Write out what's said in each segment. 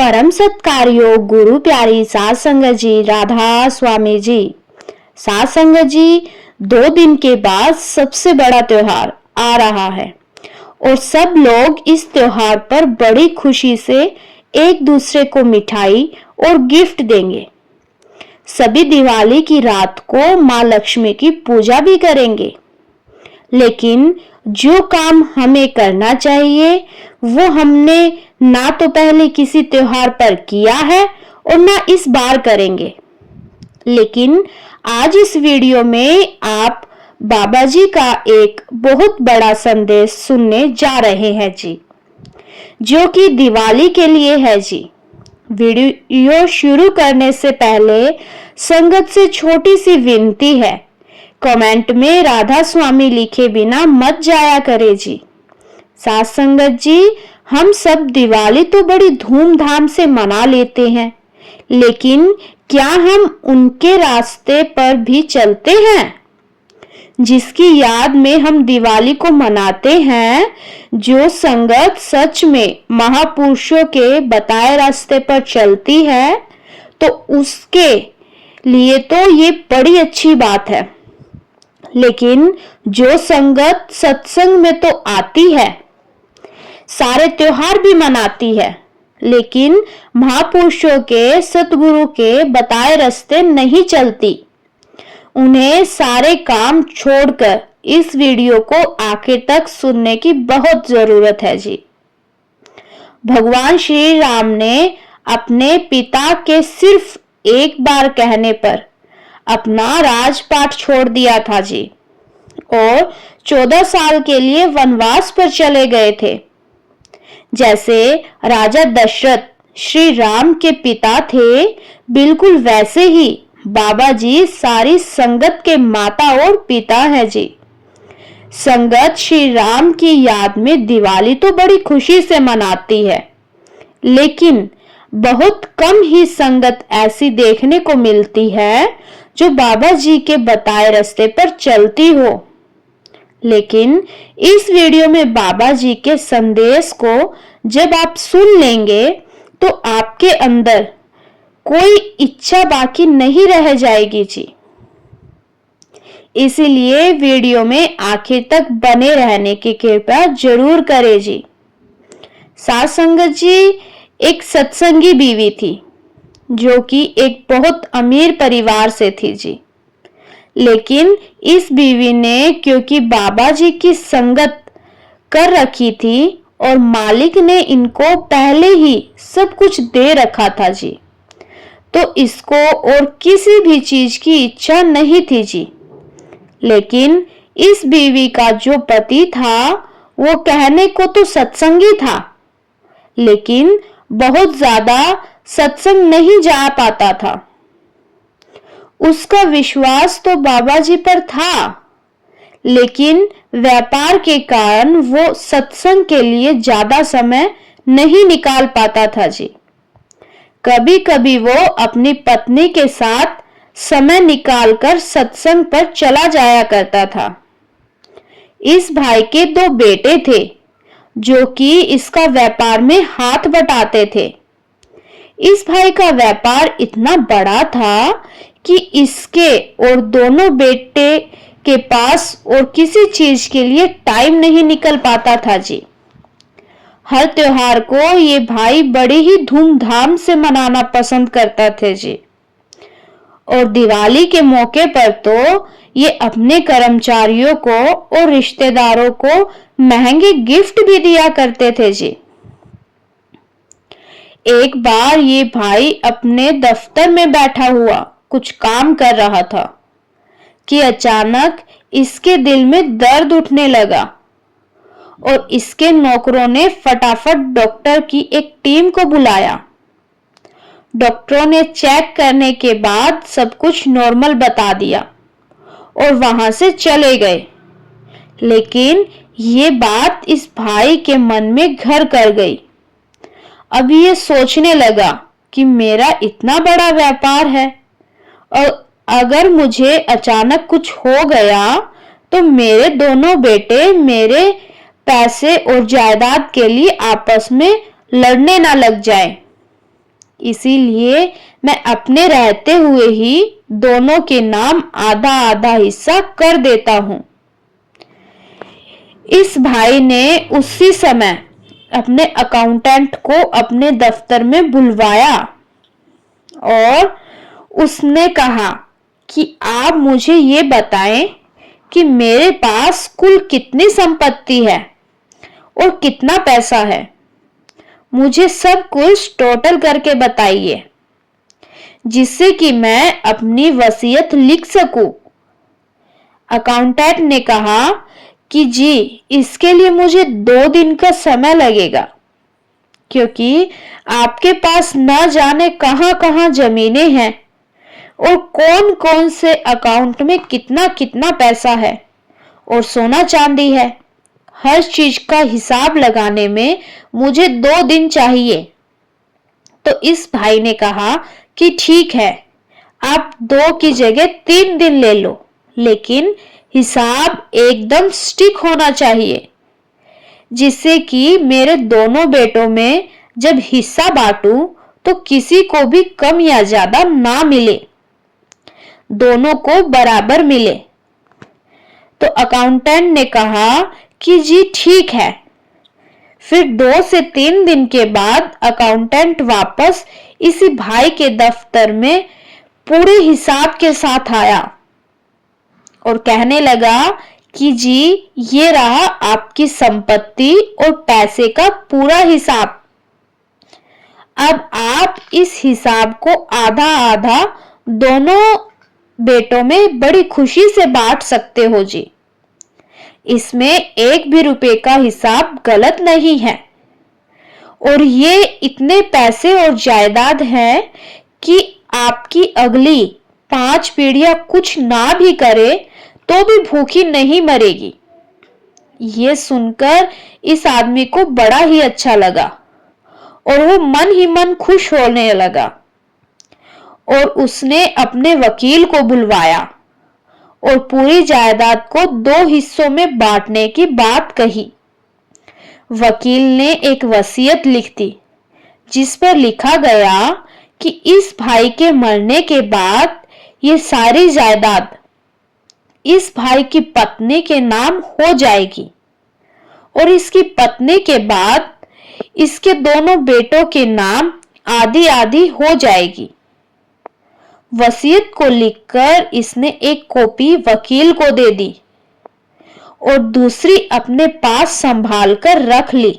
परम सत्कारयोग गुरु प्यारी साध संगत जी, राधा स्वामी जी। साध संगत जी, 2 दिन के बाद सबसे बड़ा त्योहार आ रहा है और सब लोग इस त्योहार पर बड़ी खुशी से एक दूसरे को मिठाई और गिफ्ट देंगे। सभी दिवाली की रात को माँ लक्ष्मी की पूजा भी करेंगे। लेकिन जो काम हमें करना चाहिए वो हमने ना तो पहले किसी त्योहार पर किया है और ना इस बार करेंगे। लेकिन आज इस वीडियो में आप बाबा जी का एक बहुत बड़ा संदेश सुनने जा रहे हैं जी, जो कि दिवाली के लिए है जी। वीडियो शुरू करने से पहले संगत से छोटी सी विनती है, कमेंट में राधा स्वामी लिखे बिना मत जाया करे जी। साथ संगत जी, हम सब दिवाली तो बड़ी धूमधाम से मना लेते हैं, लेकिन क्या हम उनके रास्ते पर भी चलते हैं जिसकी याद में हम दिवाली को मनाते हैं? जो संगत सच में महापुरुषों के बताए रास्ते पर चलती है तो उसके लिए तो ये बड़ी अच्छी बात है। लेकिन जो संगत सत्संग में तो आती है, सारे त्योहार भी मनाती है, लेकिन महापुरुषों के सतगुरु के बताए रास्ते नहीं चलती, उन्हें सारे काम छोड़कर इस वीडियो को आखिर तक सुनने की बहुत जरूरत है जी। भगवान श्री राम ने अपने पिता के सिर्फ एक बार कहने पर अपना राजपाट छोड़ दिया था जी और 14 साल के लिए वनवास पर चले गए थे। जैसे राजा दशरथ श्री राम के पिता थे, बिल्कुल वैसे ही बाबा जी सारी संगत के माता और पिता है जी। संगत श्री राम की याद में दिवाली तो बड़ी खुशी से मनाती है, लेकिन बहुत कम ही संगत ऐसी देखने को मिलती है जो बाबा जी के बताए रास्ते पर चलती हो। लेकिन इस वीडियो में बाबा जी के संदेश को जब आप सुन लेंगे तो आपके अंदर कोई इच्छा बाकी नहीं रह जाएगी जी। इसीलिए वीडियो में आखिर तक बने रहने की कृपा जरूर करें जी। साथ संगत जी, एक सत्संगी बीवी थी जो कि एक बहुत अमीर परिवार से थी जी। लेकिन इस बीवी ने क्योंकि बाबा जी की संगत कर रखी थी और मालिक ने इनको पहले ही सब कुछ दे रखा था जी, तो इसको और किसी भी चीज की इच्छा नहीं थी जी। लेकिन इस बीवी का जो पति था वो कहने को तो सत्संगी था, लेकिन बहुत ज्यादा सत्संग नहीं जा पाता था। उसका विश्वास तो बाबा जी पर था, लेकिन व्यापार के कारण वो सत्संग के लिए ज्यादा समय नहीं निकाल पाता था जी। कभी कभी वो अपनी पत्नी के साथ समय निकालकर सत्संग पर चला जाया करता था। इस भाई के 2 बेटे थे जो कि इसका व्यापार में हाथ बटाते थे। इस भाई का व्यापार इतना बड़ा था कि इसके और दोनों बेटे के पास और किसी चीज के लिए टाइम नहीं निकल पाता था जी। हर त्योहार को ये भाई बड़े ही धूमधाम से मनाना पसंद करता थे जी। और दिवाली के मौके पर तो ये अपने कर्मचारियों को और रिश्तेदारों को महंगे गिफ्ट भी दिया करते थे जी। एक बार ये भाई अपने दफ्तर में बैठा हुआ कुछ काम कर रहा था कि अचानक इसके दिल में दर्द उठने लगा और इसके नौकरों ने फटाफट डॉक्टर की एक टीम को बुलाया। डॉक्टरों ने चेक करने के बाद सब कुछ नॉर्मल बता दिया और वहां से चले गए। लेकिन ये बात इस भाई के मन में घर कर गई। अब ये सोचने लगा कि मेरा इतना बड़ा व्यापार है और अगर मुझे अचानक कुछ हो गया तो मेरे दोनों बेटे मेरे पैसे और जायदाद के लिए आपस में लड़ने ना लग जाएं। इसीलिए मैं अपने रहते हुए ही दोनों के नाम आधा आधा हिस्सा कर देता हूं। इस भाई ने उसी समय अपने अकाउंटेंट को अपने दफ्तर में बुलवाया और उसने कहा कि आप मुझे ये बताएं कि मेरे पास कुल कितनी संपत्ति है और कितना पैसा है। मुझे सब कुछ टोटल करके बताइए, जिससे कि मैं अपनी वसीयत लिख सकूं। अकाउंटेंट ने कहा कि जी, इसके लिए मुझे 2 दिन का समय लगेगा, क्योंकि आपके पास न जाने कहां कहां जमीनें हैं और कौन कौन से अकाउंट में कितना कितना पैसा है और सोना चांदी है। हर चीज का हिसाब लगाने में मुझे 2 दिन चाहिए। तो इस भाई ने कहा कि ठीक है, आप 2 की जगह 3 दिन ले लो, लेकिन हिसाब एकदम स्टिक होना चाहिए, जिससे कि मेरे दोनों बेटों में जब हिस्सा बांटूं तो किसी को भी कम या ज्यादा ना मिले, दोनों को बराबर मिले। तो अकाउंटेंट ने कहा कि जी ठीक है। फिर 2 से 3 दिन के बाद अकाउंटेंट वापस इसी भाई के दफ्तर में पूरे हिसाब के साथ आया और कहने लगा कि जी, ये रहा आपकी संपत्ति और पैसे का पूरा हिसाब। अब आप इस हिसाब को आधा आधा दोनों बेटों में बड़ी खुशी से बांट सकते हो जी। इसमें 1 भी रुपए का हिसाब गलत नहीं है और ये इतने पैसे और जायदाद है कि आपकी अगली 5 पीढ़ियां कुछ ना भी करे तो भी भूखी नहीं मरेगी। ये सुनकर इस आदमी को बड़ा ही अच्छा लगा और वो मन ही मन खुश होने लगा और उसने अपने वकील को बुलवाया और पूरी जायदाद को 2 हिस्सों में बांटने की बात कही। वकील ने एक वसीयत लिख दी, जिस पर लिखा गया कि इस भाई के मरने के बाद ये सारी जायदाद इस भाई की पत्नी के नाम हो जाएगी और इसकी पत्नी के बाद इसके दोनों बेटों के नाम आधी आधी हो जाएगी। वसीयत को लिखकर इसने एक कॉपी वकील को दे दी और दूसरी अपने पास संभाल कर रख ली।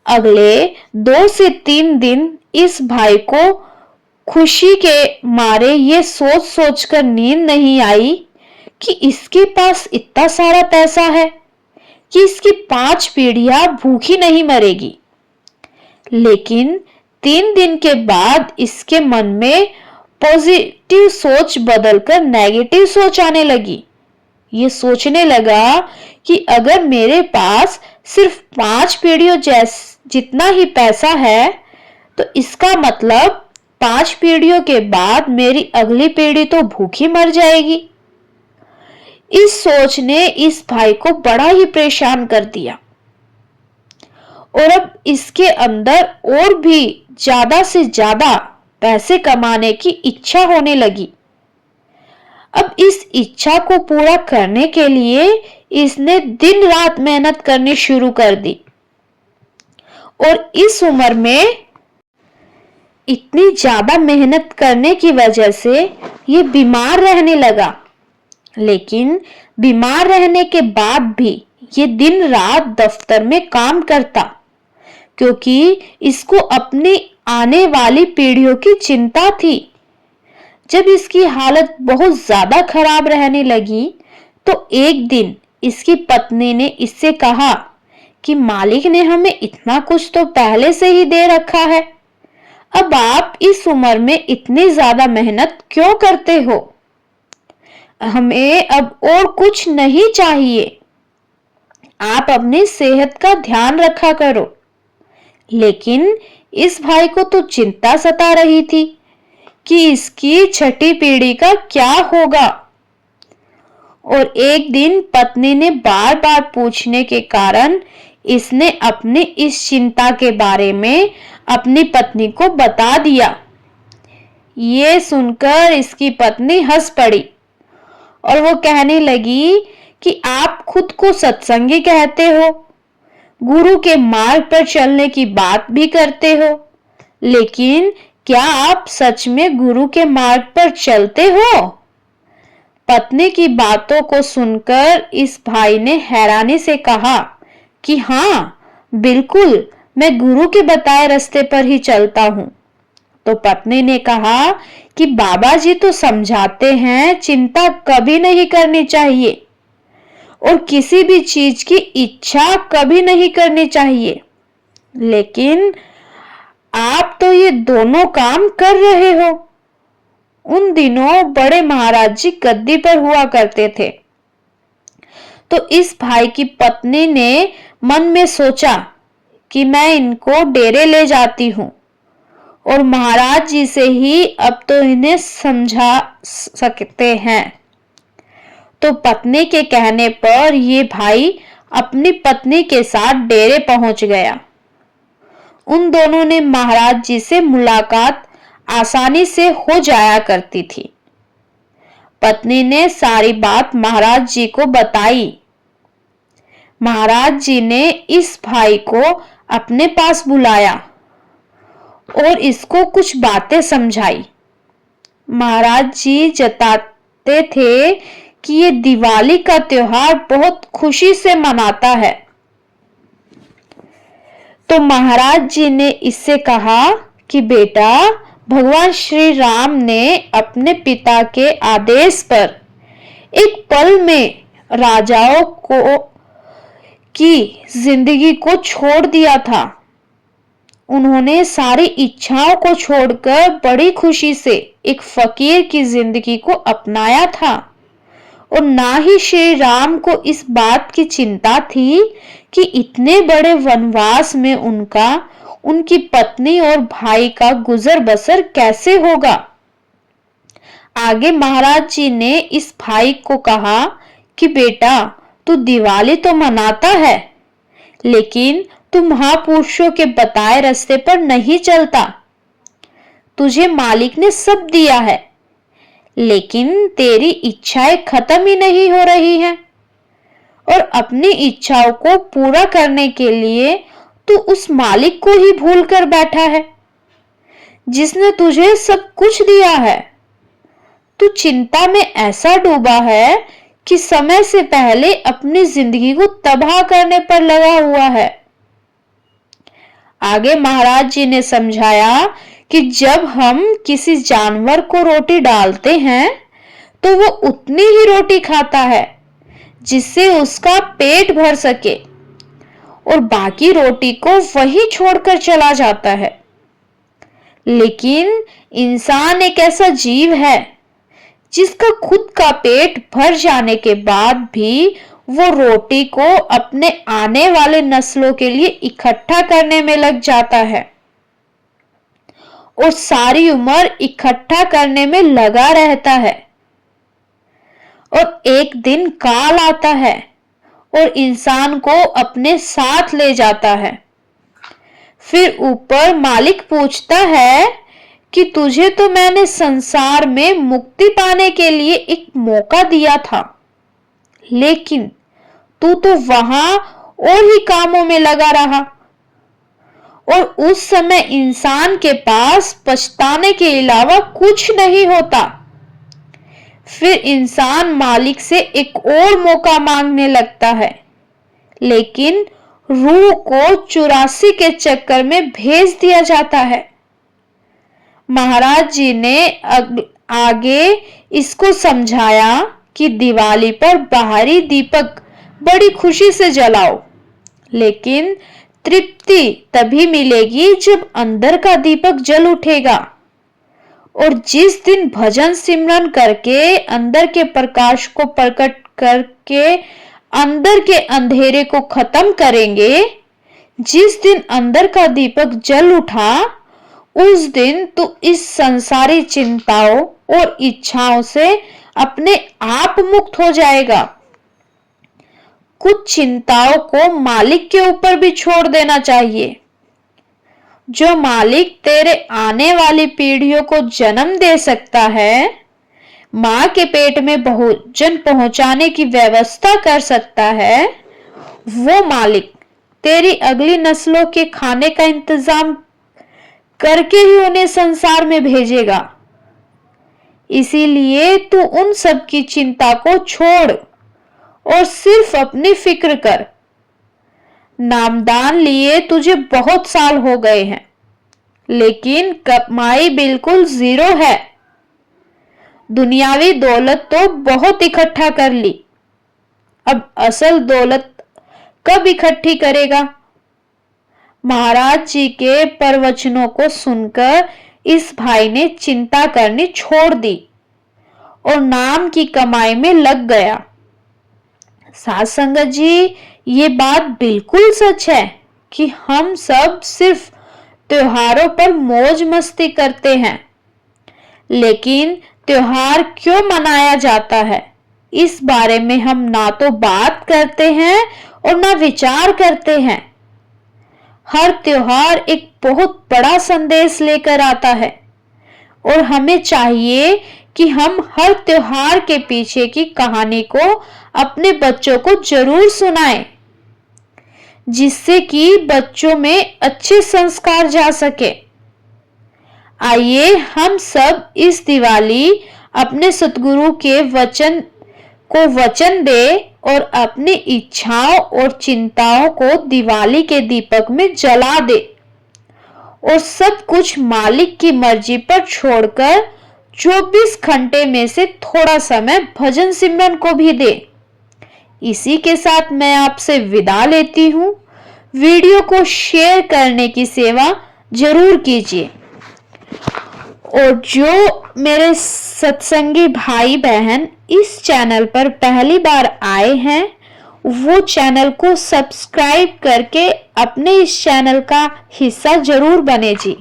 अगले 2 से 3 दिन इस भाई को खुशी के मारे ये सोच सोच कर नींद नहीं आई कि इसके पास इतना सारा पैसा है कि इसकी 5 पीढ़ियां भूखी नहीं मरेगी। लेकिन 3 दिन के बाद इसके मन में पॉजिटिव सोच बदलकर नेगेटिव सोच आने लगी। ये सोचने लगा कि अगर मेरे पास सिर्फ 5 पीढ़ियों जितना ही पैसा है तो इसका मतलब 5 पीढ़ियों के बाद मेरी अगली पीढ़ी तो भूखी मर जाएगी। इस सोच ने इस भाई को बड़ा ही परेशान कर दिया और अब इसके अंदर और भी ज्यादा से ज्यादा पैसे कमाने की इच्छा होने लगी। अब इस इच्छा को पूरा करने के लिए इसने दिन रात मेहनत करनी शुरू कर दी और इस उम्र में इतनी ज्यादा मेहनत करने की वजह से ये बीमार रहने लगा। लेकिन बीमार रहने के बाद भी ये दिन रात दफ्तर में काम करता, क्योंकि इसको अपनी आने वाली पीढ़ियों की चिंता थी। जब इसकी हालत बहुत ज्यादा खराब रहने लगी तो एक दिन इसकी पत्नी ने इससे कहा कि मालिक ने हमें इतना कुछ तो पहले से ही दे रखा है, अब आप इस उम्र में इतनी ज्यादा मेहनत क्यों करते हो? हमें अब और कुछ नहीं चाहिए, आप अपनी सेहत का ध्यान रखा करो। लेकिन इस भाई को तो चिंता सता रही थी कि इसकी छठी पीढ़ी का क्या होगा। और एक दिन पत्नी ने बार बार पूछने के कारण इसने अपनी इस चिंता के बारे में अपनी पत्नी को बता दिया। ये सुनकर इसकी पत्नी हंस पड़ी और वो कहने लगी कि आप खुद को सत्संगी कहते हो, गुरु के मार्ग पर चलने की बात भी करते हो, लेकिन क्या आप सच में गुरु के मार्ग पर चलते हो? पत्नी की बातों को सुनकर इस भाई ने हैरानी से कहा कि हाँ, बिल्कुल, मैं गुरु के बताए रास्ते पर ही चलता हूँ। तो पत्नी ने कहा कि बाबा जी तो समझाते हैं चिंता कभी नहीं करनी चाहिए और किसी भी चीज की इच्छा कभी नहीं करनी चाहिए, लेकिन आप तो ये दोनों काम कर रहे हो। उन दिनों बड़े महाराज जी गद्दी पर हुआ करते थे। तो इस भाई की पत्नी ने मन में सोचा कि मैं इनको डेरे ले जाती हूँ और महाराज जी से ही अब तो इन्हें समझा सकते हैं। तो पत्नी के कहने पर ये भाई अपनी पत्नी के साथ डेरे पहुंच गया। उन दोनों ने महाराज जी से मुलाकात आसानी से हो जाया करती थी। पत्नी ने सारी बात महाराज जी को बताई। महाराज जी ने इस भाई को अपने पास बुलाया और इसको कुछ बातें समझाई। महाराज जी जताते थे कि ये दिवाली का त्योहार बहुत खुशी से मनाता है। तो महाराज जी ने इससे कहा कि बेटा, भगवान श्री राम ने अपने पिता के आदेश पर एक पल में राजाओं को की जिंदगी को छोड़ दिया था। उन्होंने सारी इच्छाओं को छोड़कर बड़ी खुशी से एक फकीर की जिंदगी को अपनाया था और ना ही श्री राम को इस बात की चिंता थी कि इतने बड़े वनवास में उनकी पत्नी और भाई का गुजर बसर कैसे होगा। आगे महाराज जी ने इस भाई को कहा कि बेटा, तू दिवाली तो मनाता है, लेकिन तू महापुरुषों के बताए रास्ते पर नहीं चलता। तुझे मालिक ने सब दिया है, लेकिन तेरी इच्छाएं खत्म ही नहीं हो रही हैं और अपनी इच्छाओं को पूरा करने के लिए तू उस मालिक को ही भूल कर बैठा है जिसने तुझे सब कुछ दिया है। तू चिंता में ऐसा डूबा है कि समय से पहले अपनी जिंदगी को तबाह करने पर लगा हुआ है। आगे महाराज जी ने समझाया कि जब हम किसी जानवर को रोटी डालते हैं तो वो उतनी ही रोटी खाता है जिससे उसका पेट भर सके और बाकी रोटी को वही छोड़कर चला जाता है। लेकिन इंसान एक ऐसा जीव है जिसका खुद का पेट भर जाने के बाद भी वो रोटी को अपने आने वाले नस्लों के लिए इकट्ठा करने में लग जाता है और सारी उम्र इकट्ठा करने में लगा रहता है। और एक दिन काल आता है और इंसान को अपने साथ ले जाता है। फिर ऊपर मालिक पूछता है कि तुझे तो मैंने संसार में मुक्ति पाने के लिए एक मौका दिया था, लेकिन तू तो वहां और ही कामों में लगा रहा। और उस समय इंसान के पास पछताने के अलावा कुछ नहीं होता। फिर इंसान मालिक से एक और मौका मांगने लगता है, लेकिन रूह को 84 के चक्कर में भेज दिया जाता है। महाराज जी ने आगे इसको समझाया कि दिवाली पर बाहरी दीपक बड़ी खुशी से जलाओ, लेकिन तृप्ति तभी मिलेगी जब अंदर का दीपक जल उठेगा। और जिस दिन भजन सिमरन करके अंदर के प्रकाश को प्रकट करके अंदर के अंधेरे को खत्म करेंगे, जिस दिन अंदर का दीपक जल उठा, उस दिन तू इस संसारी चिंताओं और इच्छाओं से अपने आप मुक्त हो जाएगा। कुछ चिंताओं को मालिक के ऊपर भी छोड़ देना चाहिए। जो मालिक तेरे आने वाली पीढ़ियों को जन्म दे सकता है, मां के पेट में भोजन पहुंचाने की व्यवस्था कर सकता है, वो मालिक तेरी अगली नस्लों के खाने का इंतजाम करके ही उन्हें संसार में भेजेगा। इसीलिए तू उन सब की चिंता को छोड़ और सिर्फ अपनी फिक्र कर। नामदान लिए तुझे बहुत साल हो गए हैं, लेकिन कमाई बिल्कुल जीरो है। दुनियावी दौलत तो बहुत इकट्ठा कर ली, अब असल दौलत कब इकट्ठी करेगा? महाराज जी के प्रवचनों को सुनकर इस भाई ने चिंता करनी छोड़ दी और नाम की कमाई में लग गया। साध संगत जी, ये बात बिल्कुल सच है कि हम सब सिर्फ त्योहारों पर मौज मस्ती करते हैं, लेकिन त्योहार क्यों मनाया जाता है, इस बारे में हम ना तो बात करते हैं और ना विचार करते हैं। हर त्योहार एक बहुत बड़ा संदेश लेकर आता है और हमें चाहिए कि हम हर त्योहार के पीछे की कहानी को अपने बच्चों को जरूर सुनाएं, जिससे कि बच्चों में अच्छे संस्कार जा सके। आइए हम सब इस दिवाली अपने सतगुरु के वचन दे और अपनी इच्छाओं और चिंताओं को दिवाली के दीपक में जला दे और सब कुछ मालिक की मर्जी पर छोड़कर 24 घंटे में से थोड़ा समय भजन सिमरन को भी दे। इसी के साथ मैं आपसे विदा लेती हूँ। वीडियो को शेयर करने की सेवा जरूर कीजिए और जो मेरे सत्संगी भाई बहन इस चैनल पर पहली बार आए हैं, वो चैनल को सब्सक्राइब करके अपने इस चैनल का हिस्सा जरूर बने जी।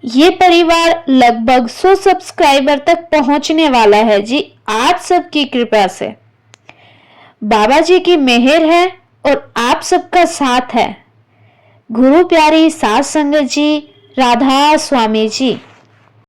ये परिवार लगभग 100 सब्सक्राइबर तक पहुंचने वाला है जी, आप सबकी कृपा से। बाबा जी की मेहर है और आप सबका साथ है। गुरु प्यारी साध संगत जी, राधा स्वामी जी।